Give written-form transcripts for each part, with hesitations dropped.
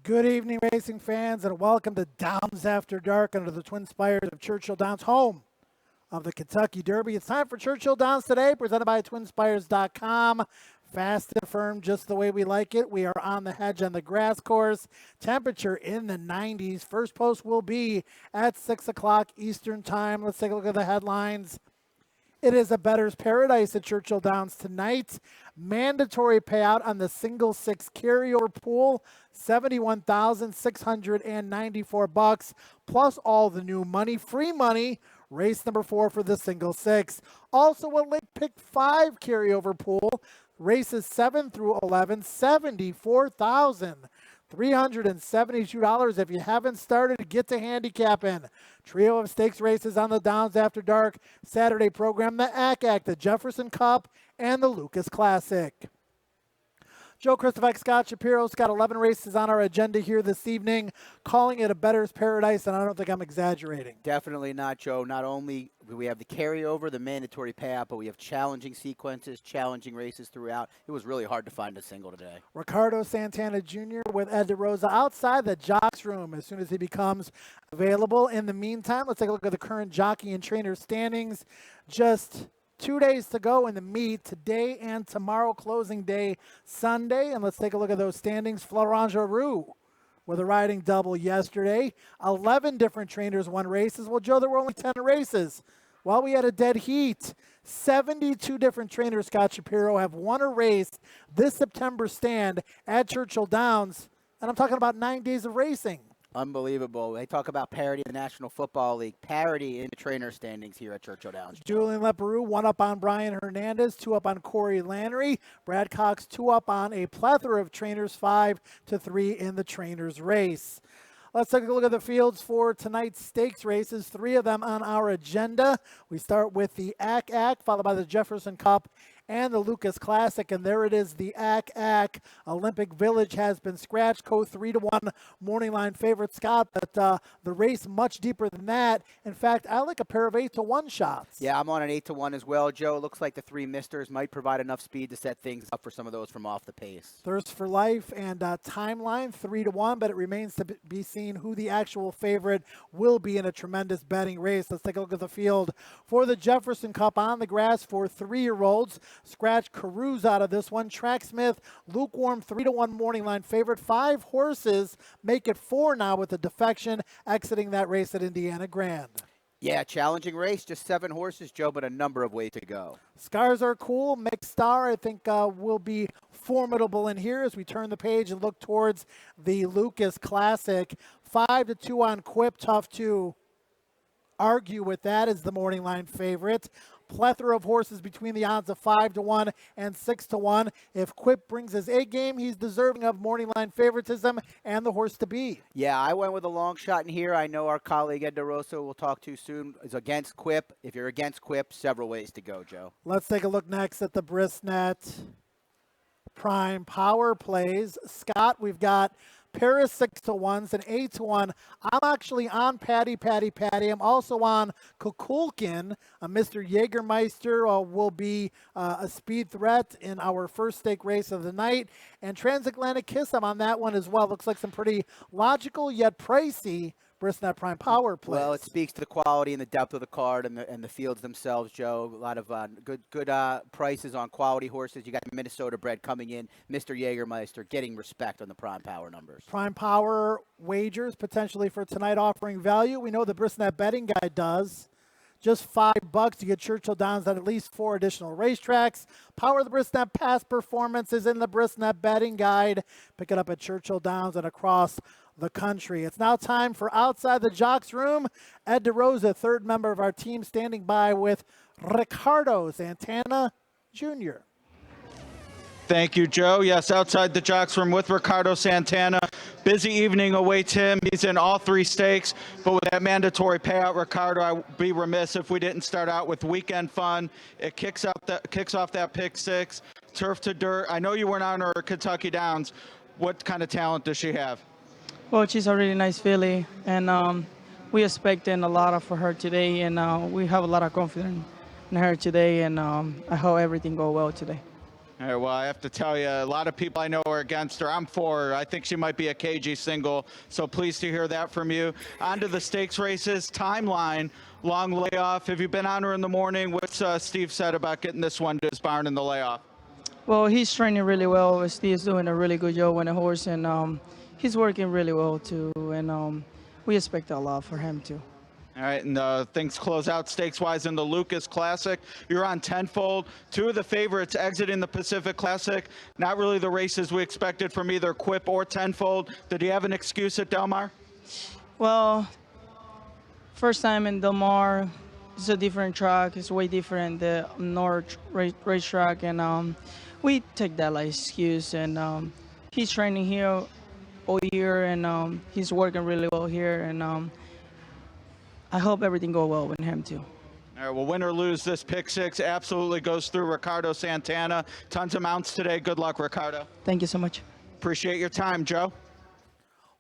Good evening, racing fans, and welcome to Downs After Dark under the Twin Spires of Churchill Downs, home of the Kentucky Derby. It's time for Churchill Downs Today, presented by TwinSpires.com. Fast and firm, just the way we like it. We are on the hedge on the grass course. Temperature in the 90s. First post will be at 6 o'clock Eastern Time. Let's take a look at the headlines. It is a bettor's paradise at Churchill Downs tonight. Mandatory payout on the single six carryover pool, $71,694 plus all the new money, free money. Race number 4 for the single six. Also a late pick 5 carryover pool. Races 7 through 11, $74,372. If you haven't started, get to handicapping. Trio of stakes races on the Downs After Dark Saturday program, the Exacta, the Jefferson Cup, and the Lucas Classic. Joe Christopher, Scott Shapiro's got 11 races on our agenda here this evening, calling it a bettor's paradise, and I don't think I'm exaggerating. Definitely not, Joe. Not only do we have the carryover, the mandatory payout, but we have challenging sequences, challenging races throughout. It was really hard to find a single today. Ricardo Santana Jr. with Ed DeRosa outside the jocks room as soon as he becomes available. In the meantime, let's take a look at the current jockey and trainer standings. Just 2 days to go in the meet, today and tomorrow, closing day Sunday. And let's take a look at those standings. Florent Giroux with a riding double yesterday. 11 different trainers won races. Well, Joe, there were only 10 races. Well, we had a dead heat. 72 different trainers, Scott Shapiro, have won a race this September stand at Churchill Downs. And I'm talking about 9 days of racing. Unbelievable. They talk about parity in the National Football League, parity in the trainer standings here at Churchill Downs. Julian Leperoux, 1 up on Brian Hernandez, 2 up on Corey Lannery. Brad Cox, 2 up on a plethora of trainers, 5-3 in the trainers race. Let's take a look at the fields for tonight's stakes races. 3 of them on our agenda. We start with the AC, followed by the Jefferson Cup and the Lucas Classic, and there it is, the AC. Olympic Village has been scratched. Co 3-1 morning line favorite, Scott, but the race much deeper than that. In fact, I like a pair of 8-1 shots. Yeah, I'm on an 8-1 as well, Joe. It looks like the 3 misters might provide enough speed to set things up for some of those from off the pace. Thirst for Life and Timeline 3-1, but it remains to be seen who the actual favorite will be in a tremendous betting race. Let's take a look at the field for the Jefferson Cup on the grass for 3-year-olds. Scratch Caruso out of this one. Tracksmith, lukewarm 3-1 morning line favorite. 5 horses make it 4 now with the defection exiting that race at Indiana Grand. Yeah, challenging race, just 7 horses, Joe, but a number of ways to go. Scars Are Cool, Mixed Star, I think will be formidable in here as we turn the page and look towards the Lucas Classic. 5-2 on Quip, tough to argue with that as the morning line favorite. Plethora of horses between the odds of 5-1 and 6-1. If Quip brings his A game, he's deserving of morning line favoritism and the horse to beat. Yeah, I went with a long shot in here. I know our colleague Ed DeRosa, we'll talk to soon, is against Quip. If you're against Quip, several ways to go, Joe. Let's take a look next at the Brisnet Prime Power plays. Scott, we've got Paris 6-1s and 8-1. I'm actually on Patty. I'm also on Kukulkin. Mr. Jägermeister will be a speed threat in our first stake race of the night. And Transatlantic Kiss, I'm on that one as well. Looks like some pretty logical yet pricey Brisnet Prime Power plays. Well, it speaks to the quality and the depth of the card and the fields themselves, Joe. A lot of good prices on quality horses. You got Minnesota bred coming in. Mr. Jägermeister getting respect on the Prime Power numbers. Prime Power wagers potentially for tonight offering value. We know the Brisnet betting guide does. Just $5 to get Churchill Downs at least 4 additional racetracks. Power the Brisnet past performance is in the Brisnet betting guide. Pick it up at Churchill Downs and across the country. It's now time for Outside the Jocks Room. Ed DeRosa, third member of our team, standing by with Ricardo Santana Jr. Thank you, Joe. Yes, Outside the Jocks Room with Ricardo Santana. Busy evening awaits him. He's in all 3 stakes, but with that mandatory payout, Ricardo, I'd be remiss if we didn't start out with weekend fun. It kicks off that pick 6, turf to dirt. I know you weren't on her Kentucky Downs. What kind of talent does she have? Well, she's a really nice filly, and we expecting a lot of for her today, and we have a lot of confidence in her today, and I hope everything go well today. All right, well, I have to tell you, a lot of people I know are against her. I'm for her. I think she might be a KG single, so pleased to hear that from you. On to the stakes races. Timeline, long layoff. Have you been on her in the morning? What's Steve said about getting this one to his barn in the layoff? Well, he's training really well. Steve's doing a really good job on the horse, and he's working really well too. And we expect a lot for him too. All right, and things close out stakes-wise in the Lucas Classic. You're on tenfold. Two of the favorites exiting the Pacific Classic. Not really the races we expected from either Quip or tenfold. Did he have an excuse at Del Mar? Well, first time in Del Mar, it's a different track. It's way different, the North racetrack, and we take that like excuse. And he's training here all year, and he's working really well here, and I hope everything goes well with him too. All right, well, win or lose, this pick six absolutely goes through Ricardo Santana. Tons of mounts today. Good luck, Ricardo. Thank you so much. Appreciate your time, Joe.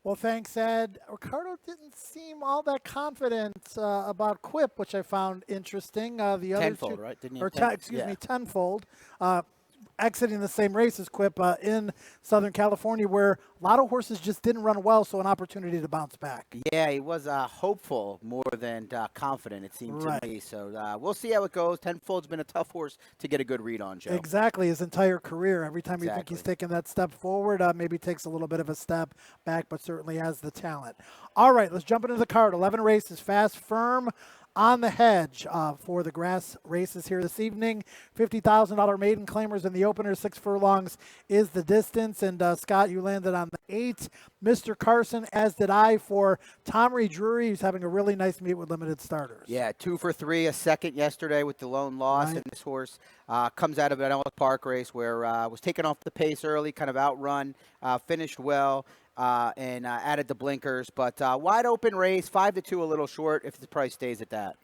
Well, thanks, Ed. Ricardo didn't seem all that confident about Quip, which I found interesting. The other Tenfold, two, right? Didn't he or have excuse yeah. me, tenfold. Exiting the same race as Quip in Southern California, where a lot of horses just didn't run well, so an opportunity to bounce back. Yeah, he was hopeful more than confident, it seemed to me. So we'll see how it goes. Tenfold's been a tough horse to get a good read on, Joe. Exactly, his entire career. Every time you think he's taking that step forward, maybe takes a little bit of a step back, but certainly has the talent. All right, let's jump into the card. 11 races, fast, firm, on the hedge for the grass races here this evening. $50,000 maiden claimers in the opener. 6 furlongs is the distance. And Scott, you landed on the 8. Mr. Carson, as did I, for Tommy Drury, who's having a really nice meet with limited starters. Yeah, 2 for 3, a second yesterday with the lone loss. Right. And this horse comes out of an Ellis Park race where was taken off the pace early, kind of outrun, finished well. And added the blinkers, but wide open race, 5-2, a little short if the price stays at that.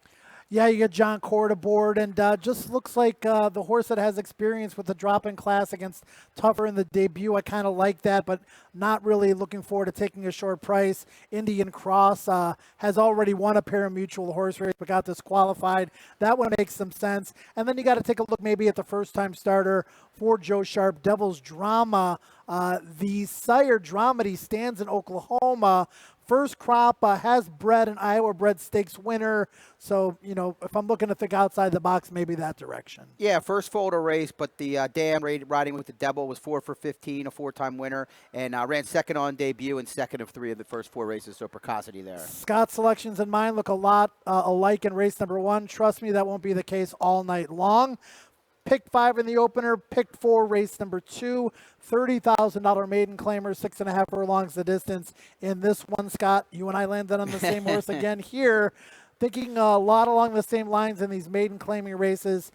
Yeah, you get John Cord aboard, and just looks like the horse that has experience with the drop-in class against Tougher in the debut. I kind of like that, but not really looking forward to taking a short price. Indian Cross has already won a pari-mutuel horse race, but got disqualified. That one makes some sense. And then you got to take a look maybe at the first-time starter for Joe Sharp, Devil's Drama. The sire Dramedy stands in Oklahoma. First crop, has bred an Iowa bred stakes winner. So, you know, if I'm looking to think outside the box, maybe that direction. Yeah, first folder race, but the dam riding with the Devil was 4 for 15, a 4-time winner, and ran second on debut and second of 3 of the first 4 races, so precocity there. Scott's selections and mine look a lot alike in race number 1. Trust me, that won't be the case all night long. Picked 5 in the opener, picked 4 race number 2, $30,000 maiden claimer, 6.5 furlongs the distance in this one. Scott, you and I landed on the same horse again here, thinking a lot along the same lines in these maiden claiming races.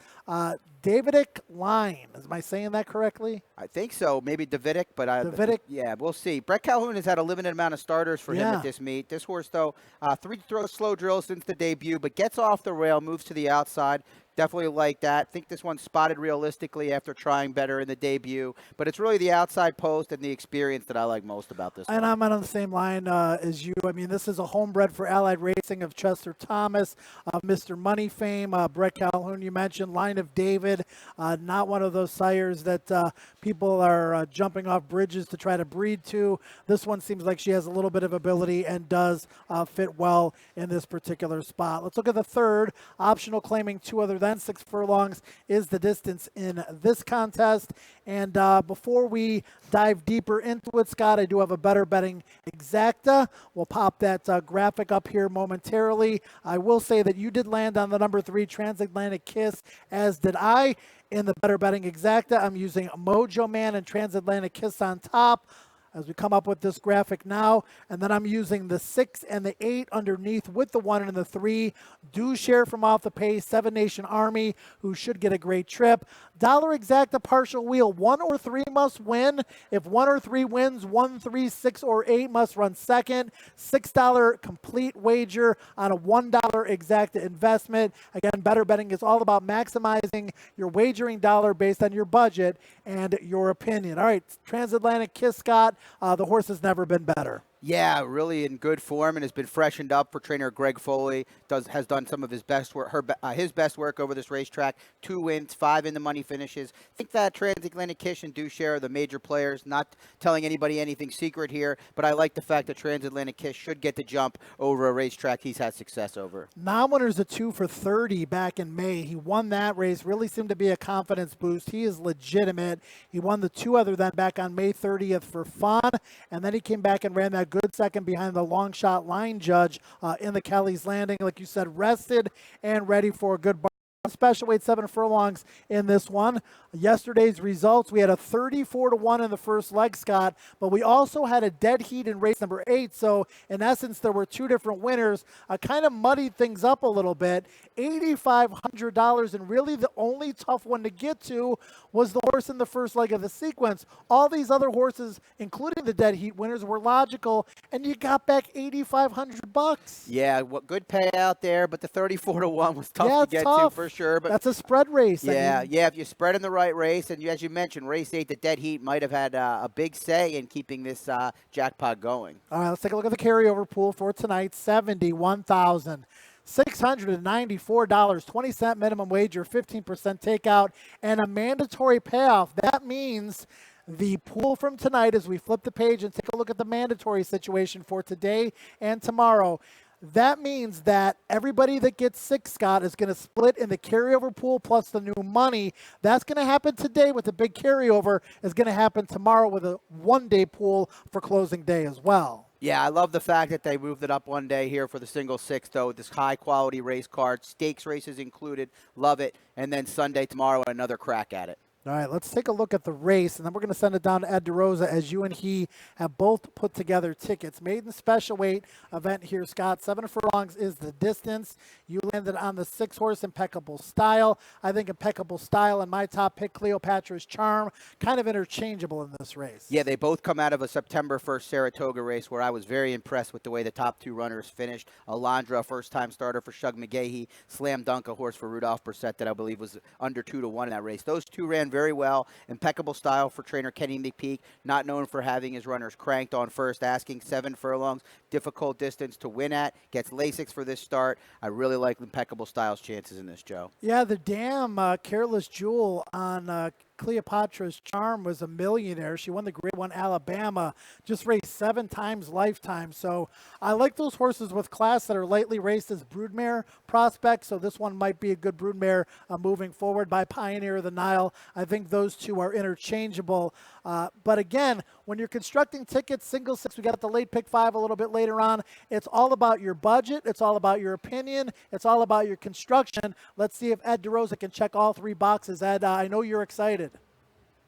Davidic Line, am I saying that correctly? I think so, maybe Davidic, but Davidic? Yeah, we'll see. Brett Calhoun has had a limited amount of starters for him at this meet. This horse, though, 3 slow drills since the debut, but gets off the rail, moves to the outside. Definitely like that. I think this one's spotted realistically after trying better in the debut. But it's really the outside post and the experience that I like most about this And one. I'm on the same line as you. I mean, this is a homebred for Allied Racing of Chester Thomas, Mr. Money fame, Brett Calhoun, you mentioned, Line of David. Not one of those sires that people are jumping off bridges to try to breed to. This one seems like she has a little bit of ability and does fit well in this particular spot. Let's look at the third. Optional claiming 2 other than 6 furlongs is the distance in this contest. And before we dive deeper into it, Scott, I do have a better betting Exacta. We'll pop that graphic up here momentarily. I will say that you did land on the number 3 Transatlantic Kiss, as did I. In the better betting Exacta, I'm using Mojo Man and Transatlantic Kiss on top as we come up with this graphic now. And then I'm using the 6 and the 8 underneath with the 1 and the 3. Do share from off the pace, 7 Nation Army, who should get a great trip. Dollar Exacta partial wheel, 1 or 3 must win. If 1 or 3 wins, 1, 3, 6, or 8 must run second. $6 complete wager on a $1 Exacta investment. Again, better betting is all about maximizing your wagering dollar based on your budget and your opinion. All right, Transatlantic Kiss, Scott. The horse has never been better. Yeah, really in good form and has been freshened up for trainer Greg Foley. Has done some of his best work, his best work over this racetrack. 2 wins, 5 in the money finishes. I think that Transatlantic Kish and Dushare are the major players. Not telling anybody anything secret here, but I like the fact that Transatlantic Kish should get the jump over a racetrack he's had success over. Non-winner's a 2 for 30 back in May. He won that race. Really seemed to be a confidence boost. He is legitimate. He won the 2 other than back on May 30th for fun, and then he came back and ran that good second behind the long shot line judge in the Kelly's Landing. Like you said, rested and ready for a good special weight 7 furlongs in this one. Yesterday's results, we had a 34-1 in the first leg, Scott, but we also had a dead heat in race number 8. So in essence, there were 2 different winners. I kind of muddied things up a little bit. $8,500, and really the only tough one to get to was the horse in the first leg of the sequence. All these other horses, including the dead heat winners, were logical, and you got back $8,500. Yeah, good payout there, but the 34-1 was tough to get to for sure. But that's a spread race. Yeah, if you spread in the right race, and as you mentioned, race 8, the dead heat might have had a big say in keeping this jackpot going. All right, let's take a look at the carryover pool for tonight. $71,694, 20-cent minimum wager, 15% takeout, and a mandatory payoff. That means the pool from tonight, as we flip the page and take a look at the mandatory situation for today and tomorrow, that means that everybody that gets 6, Scott, is going to split in the carryover pool plus the new money. That's going to happen today with the big carryover. Is going to happen tomorrow with a one-day pool for closing day as well. Yeah, I love the fact that they moved it up one day here for the single 6, though, with this high-quality race card, stakes races included. Love it. And then Sunday, tomorrow, another crack at it. All right, let's take a look at the race, and then we're going to send it down to Ed DeRosa as you and he have both put together tickets. Maiden special weight event here, Scott. 7 furlongs is the distance. You landed on the 6 horse Impeccable Style. I think Impeccable Style and my top pick, Cleopatra's Charm, kind of interchangeable in this race. Yeah, they both come out of a September 1st Saratoga race where I was very impressed with the way the top 2 runners finished. Alondra, first-time starter for Shug McGahee. Slam Dunk, a horse for Rudolph Brissett that I believe was under 2-1 in that race. Those 2 ran very well. Impeccable Style for trainer Kenny McPeak, not known for having his runners cranked on first, asking 7 furlongs, difficult distance to win at, gets Lasix for this start. I really like Impeccable Style's chances in this, Joe. Yeah, the damn Careless Jewel on Cleopatra's Charm was a millionaire. She won the Grade 1 Alabama, just raced 7 times lifetime. So I like those horses with class that are lightly raced as broodmare prospects. So this one might be a good broodmare moving forward by Pioneer of the Nile. I think those 2 are interchangeable. But again, when you're constructing tickets, single 6, we got the late pick 5 a little bit later on. It's all about your budget. It's all about your opinion. It's all about your construction. Let's see if Ed DeRosa can check all 3 boxes. Ed, I know you're excited.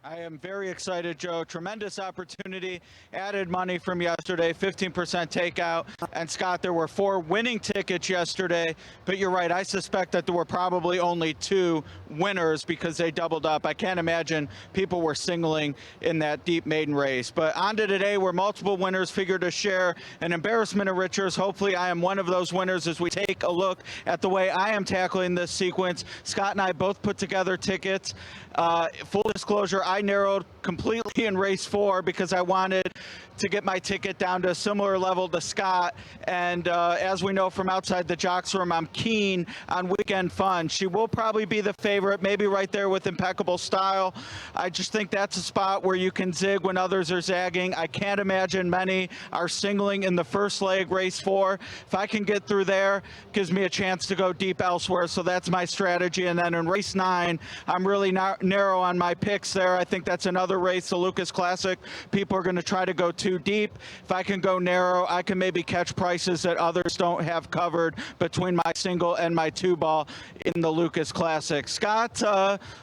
I am very excited, Joe. Tremendous opportunity. Added money from yesterday, 15% takeout. And Scott, there were 4 winning tickets yesterday, but you're right. I suspect that there were probably only 2 winners because they doubled up. I can't imagine people were singling in that deep maiden race. But on to today, where multiple winners figure to share an embarrassment of riches. Hopefully I am one of those winners as we take a look at the way I am tackling this sequence. Scott and I both put together tickets. Full disclosure, I narrowed completely in race 4 because I wanted to get my ticket down to a similar level to Scott. And as we know from outside the jocks room, I'm keen on Weekend Fun. She will probably be the favorite, maybe right there with Impeccable Style. I just think that's a spot where you can zig when others are zagging. I can't imagine many are singling in the first leg, race 4. If I can get through there, gives me a chance to go deep elsewhere. So that's my strategy. And then in race 9, I'm really narrow on my picks there. I think that's another race, the Lucas Classic. People are going to try to go too deep. If I can go narrow, I can maybe catch prices that others don't have covered between my single and my 2-ball in the Lucas Classic. Scott,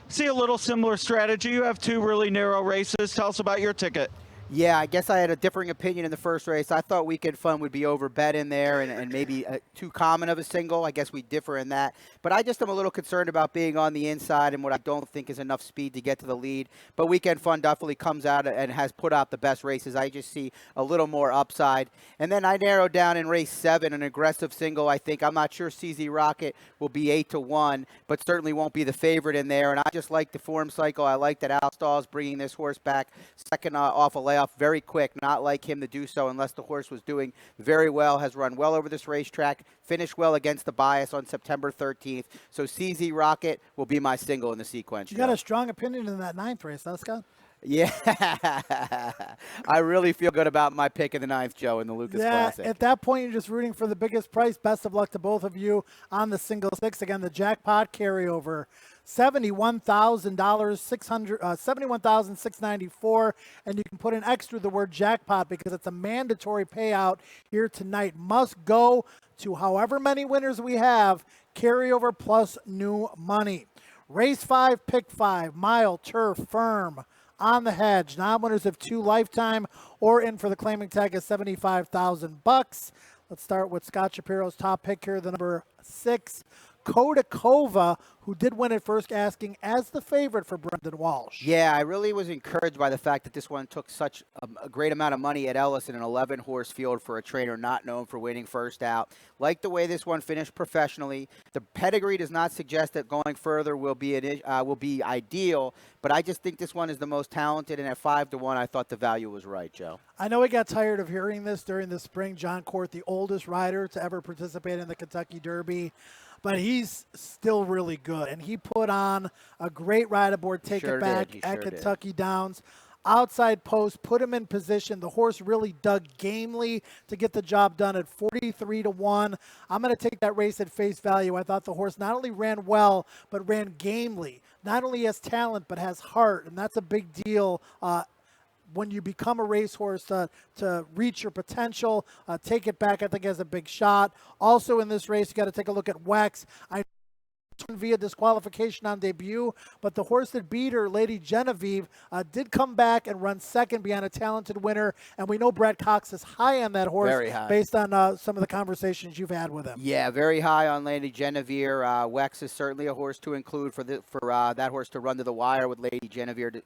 see a little similar strategy. You have 2 really narrow races. Tell us about your ticket. Yeah, I guess I had a differing opinion in the first race. I thought Weekend Fun would be over bet in there and maybe too common of a single. I guess we differ in that. But I just am a little concerned about being on the inside and what I don't think is enough speed to get to the lead. But Weekend Fun definitely comes out and has put out the best races. I just see a little more upside. And then I narrowed down in race 7, an aggressive single, I think. I'm not sure CZ Rocket will be 8-1, but certainly won't be the favorite in there. And I just like the form cycle. I like that Al Stall's bringing this horse back second off a layoff off very quick, not like him to do so unless the horse was doing very well, has run well over this racetrack, finished well against the bias on September 13th. So CZ Rocket will be my single in the sequence. You got a strong opinion in that 9th race, huh, Scott? Yeah, I really feel good about my pick in the 9th, Joe, in the Lucas Classic. At that point, you're just rooting for the biggest price. Best of luck to both of you on the single six. Again, the jackpot carryover, $71,000, 71,694, and you can put in extra the word jackpot because it's a mandatory payout here tonight. Must go to however many winners we have. Carryover plus new money. Race 5, pick 5, mile, turf, firm. On the hedge, non-winners of 2 lifetime or in for the claiming tag of $75,000. Let's start with Scott Shapiro's top pick here, the number 6, Kodakova, who did win at first asking as the favorite for Brendan Walsh. Yeah, I really was encouraged by the fact that this one took such a great amount of money at Ellis in an 11-horse field for a trainer not known for winning first out. Like the way this one finished professionally. The pedigree does not suggest that going further will be ideal, but I just think this one is the most talented, and at 5-1, I thought the value was right, Joe. I know we got tired of hearing this during the spring. John Court, the oldest rider to ever participate in the Kentucky Derby, but he's still really good. And he put on a great ride aboard Take It Back at Kentucky Downs. Outside post, put him in position. The horse really dug gamely to get the job done at 43-1. I'm going to take that race at face value. I thought the horse not only ran well, but ran gamely. Not only has talent, but has heart, and that's a big deal when you become a racehorse to reach your potential. Take It Back, I think, has a big shot. Also in this race, you got to take a look at Wex. I via disqualification on debut, but the horse that beat her, Lady Genevieve, did come back and run second behind a talented winner, and we know Brad Cox is high on that horse based on some of the conversations you've had with him. Yeah, very high on Lady Genevieve. Wex is certainly a horse to include for that horse to run to the wire with Lady Genevieve